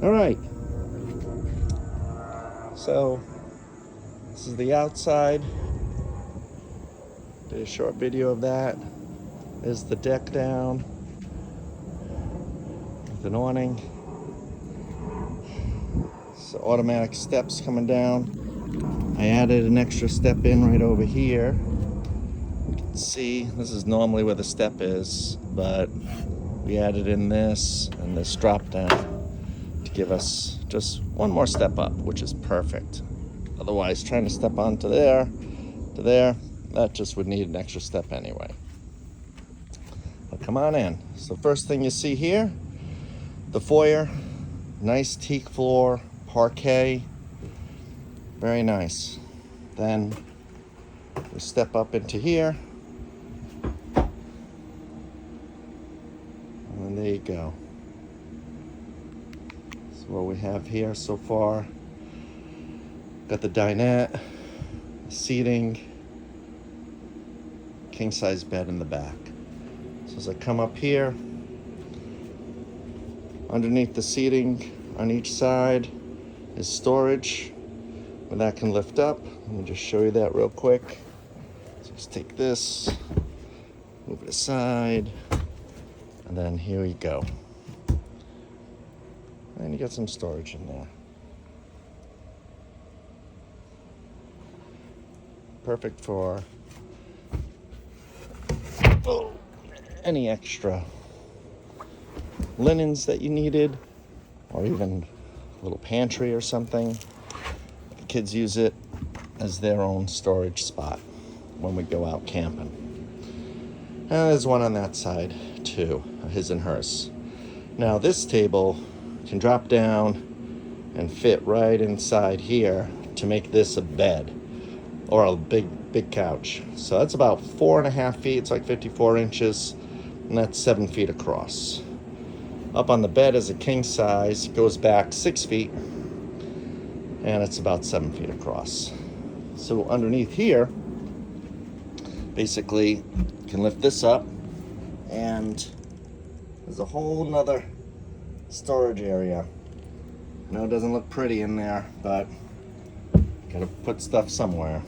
All right, so this is the outside. Did a short video of that. There's the deck down with an awning. So automatic steps coming down. I added an extra step in right over here. You can see this is normally where the step is, but we added in this and this drop down to give us just one more step up, which is perfect. Otherwise, trying to step onto there to there, that just would need an extra step anyway. But come on in. So first thing you see here, the foyer, nice teak floor, parquet, very nice. Then we step up into here, and there you go. That's what we have here so far. Got the dinette, seating, king size bed in the back. So as I come up here, underneath the seating on each side is storage where that can lift up. Let me just show you that real quick. So just take this, move it aside, and then here we go. And you got some storage in there. Perfect for any extra linens that you needed, or even a little pantry or something. The kids use it as their own storage spot when we go out camping. And there's one on that side too, his and hers. Now this table can drop down and fit right inside here to make this a bed or a big couch. So that's about 4.5 feet. It's like 54 inches, and that's 7 feet across. Up on the bed is a king size, goes back 6 feet, and it's about 7 feet across. So underneath here, basically, you can lift this up, and there's a whole nother storage area. I know it doesn't look pretty in there, but gotta put stuff somewhere.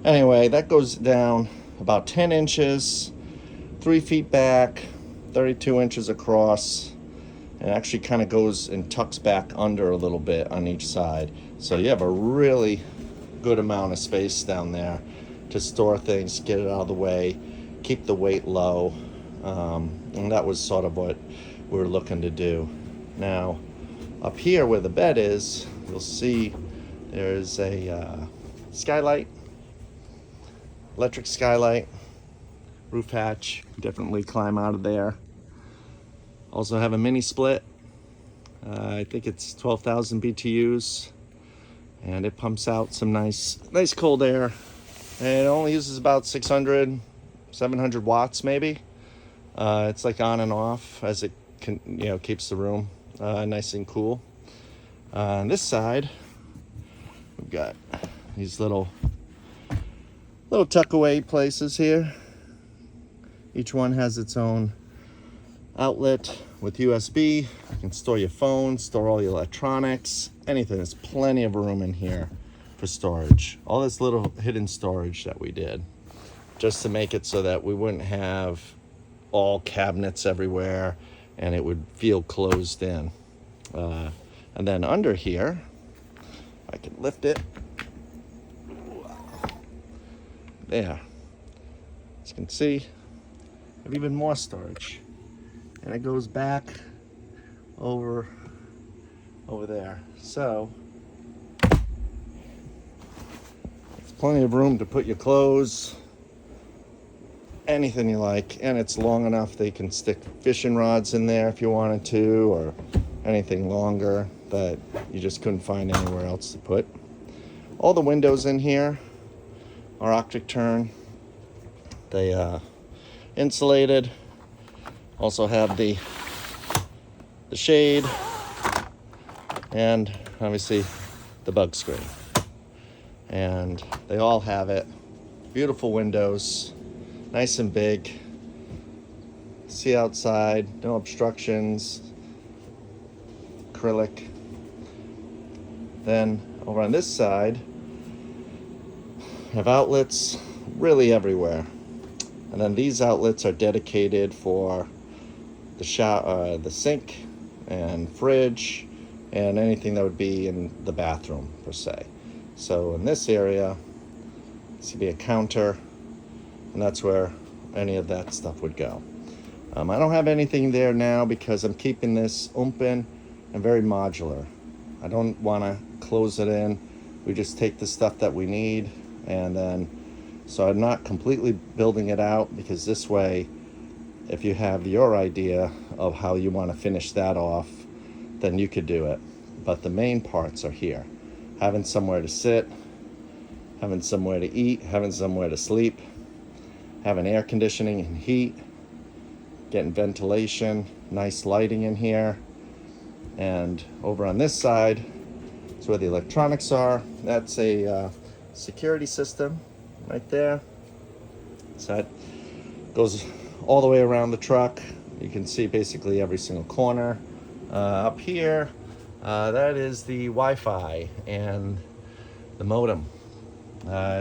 Anyway, that goes down about 10 inches, 3 feet back, 32 inches across, and actually kind of goes and tucks back under a little bit on each side. So you have a really good amount of space down there to store things, get it out of the way, keep the weight low, and that was sort of what we were looking to do. Now, up here where the bed is, you'll see there's a skylight, electric skylight, roof hatch, definitely climb out of there. Also have a mini split. I think it's 12,000 BTUs, and it pumps out some nice cold air. And it only uses about 600, 700 watts maybe. It's like on and off as it can, keeps the room nice and cool. On this side, we've got these little tuck away places here. Each one has its own outlet with USB. You can store your phone, store all your electronics, anything. There's plenty of room in here for storage. All this little hidden storage that we did just to make it so that we wouldn't have all cabinets everywhere and it would feel closed in. And then under here, I can lift it. There. As you can see, I have even more storage. And it goes back over there. So, it's plenty of room to put your clothes, anything you like, and it's long enough they can stick fishing rods in there if you wanted to, or anything longer that you just couldn't find anywhere else to put. All the windows in here are Arctic Tern. They insulated. Also have the shade and obviously the bug screen. And they all have it. Beautiful windows, nice and big. See outside, no obstructions. acrylic. Then over on this side, have outlets really everywhere. And then these outlets are dedicated for the shower, the sink and fridge, and anything that would be in the bathroom per se. So in this area, this could be a counter, and that's where any of that stuff would go. I don't have anything there now because I'm keeping this open and very modular. I don't want to close it in. We just take the stuff that we need, and then, so I'm not completely building it out, because this way, if you have your idea of how you want to finish that off, then you could do it. But the main parts are here. Having somewhere to sit, having somewhere to eat, having somewhere to sleep, having air conditioning and heat, getting ventilation, nice lighting in here. And over on this side is where the electronics are. That's a security system right there. So that goes all the way around the truck. You can see basically every single corner. Up here, that is the Wi-Fi and the modem.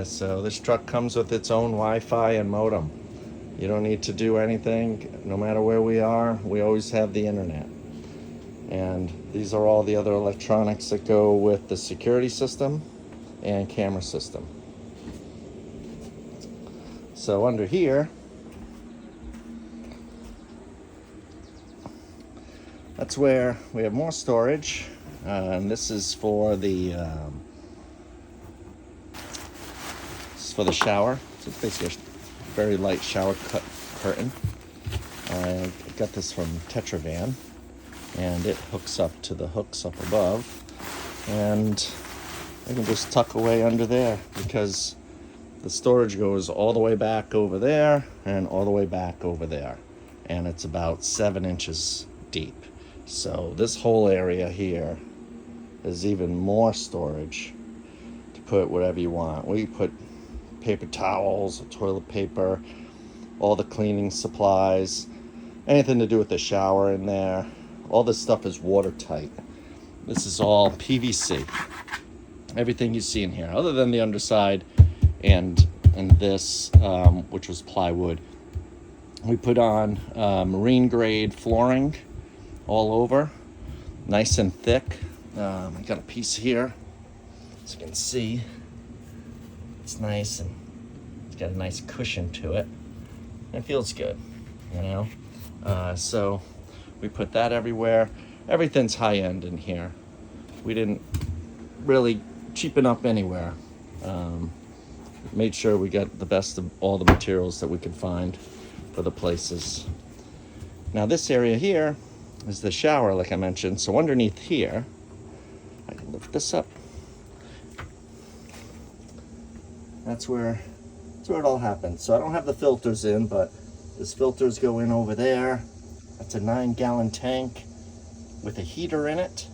So this truck comes with its own Wi-Fi and modem. You don't need to do anything. No matter where we are, we always have the internet. And these are all the other electronics that go with the security system and camera system. So under here, that's where we have more storage. And this is for the shower. So it's basically a very light shower curtain. I got this from Tetravan, and it hooks up to the hooks up above, and I can just tuck away under there, because the storage goes all the way back over there and all the way back over there, and it's about 7 inches deep. So this whole area here is even more storage to put whatever you want. We put paper towels, toilet paper, all the cleaning supplies, anything to do with the shower in there. All this stuff is watertight. This is all PVC. Everything you see in here, other than the underside and this, which was plywood. We put on marine grade flooring all over, nice and thick. I got a piece here, as you can see. It's nice, and it's got a nice cushion to it. It feels good, you know. So we put that everywhere. Everything's high end in here. We didn't really cheapen up anywhere. Made sure we got the best of all the materials that we could find for the places. Now this area here is the shower, like I mentioned. So underneath here, I can lift this up. That's where it all happens. So I don't have the filters in, but these filters go in over there. That's a 9-gallon tank with a heater in it.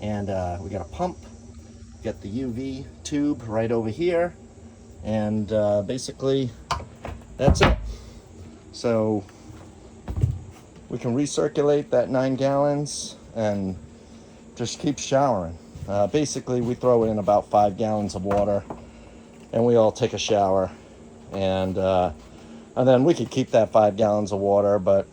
And we got a pump. We got the UV tube right over here. And basically, that's it. So we can recirculate that 9 gallons and just keep showering. Basically, we throw in about 5 gallons of water, and we all take a shower, and then we could keep that 5 gallons of water, but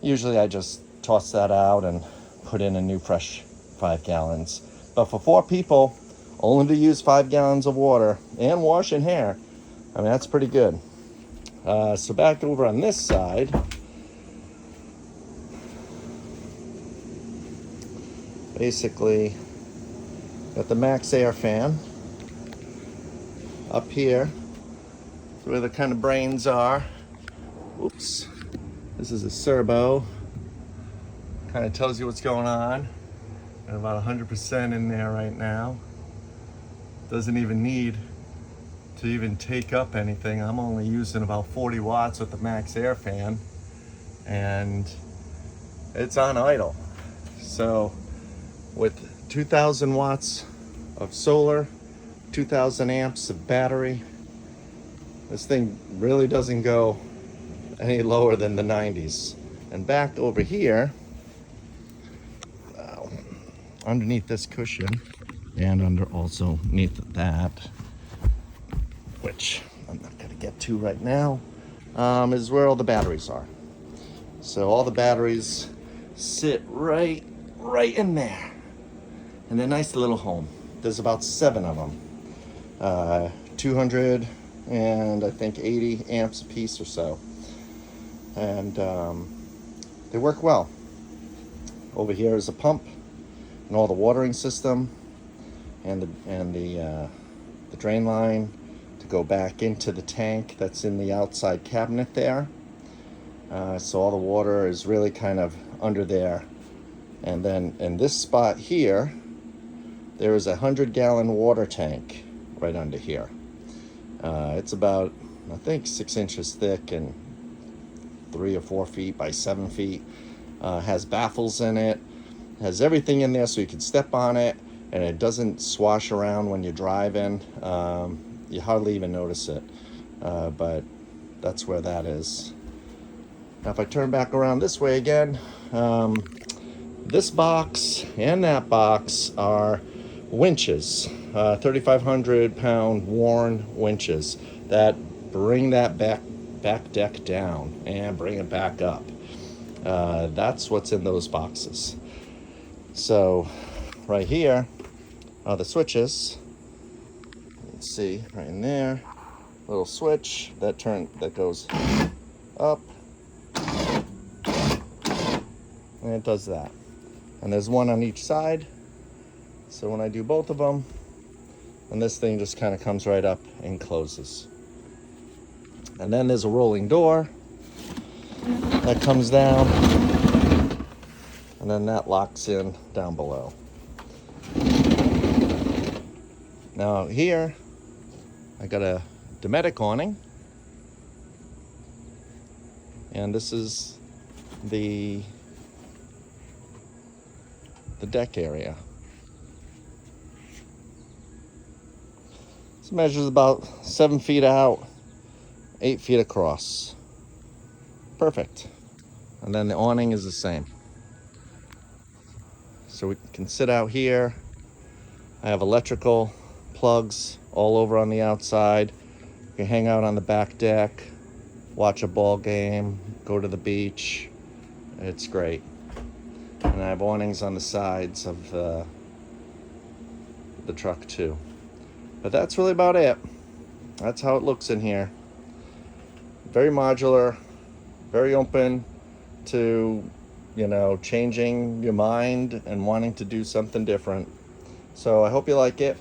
usually I just toss that out and put in a new fresh 5 gallons. But for 4 people, only to use 5 gallons of water and washing hair, I mean, that's pretty good. So back over on this side, basically got the Max Air fan. Up here, where the kind of brains are. Oops. This is a servo. Kind of tells you what's going on. Got about 100% in there right now. Doesn't even need to even take up anything. I'm only using about 40 watts with the Max Air fan, and it's on idle. So with 2,000 watts of solar, 2,000 amps of battery, this thing really doesn't go any lower than the 90s. And back over here, wow, underneath this cushion and underneath that, which I'm not going to get to right now, is where all the batteries are. So all the batteries sit right in there, and they're nice little home. There's about 7 of them, 200 and I think 80 amps a piece or so, and they work well. Over here is a pump and all the watering system, and the drain line to go back into the tank that's in the outside cabinet there. So all the water is really kind of under there. And then in this spot here, there is a 100-gallon water tank right under here. It's about, I think, 6 inches thick and 3 or 4 feet by 7 feet. Has baffles in it, has everything in there so you can step on it, and it doesn't swash around when you're driving. You hardly even notice it, but that's where that is. Now if I turn back around this way again, this box and that box are winches, 3,500 pound Warn winches that bring that back deck down and bring it back up. That's what's in those boxes. So right here are the switches. You can see right in there, little switch that goes up, and it does that. And there's one on each side. So when I do both of them, and this thing just kind of comes right up and closes. And then there's a rolling door that comes down, and then that locks in down below. Now here, I got a Dometic awning, and this is the deck area. This measures about 7 feet out, 8 feet across. Perfect. And then the awning is the same. So we can sit out here. I have electrical plugs all over on the outside. You can hang out on the back deck, watch a ball game, go to the beach. It's great. And I have awnings on the sides of the truck too. But that's really about it. That's how it looks in here. Very modular, very open to, changing your mind and wanting to do something different. So I hope you like it.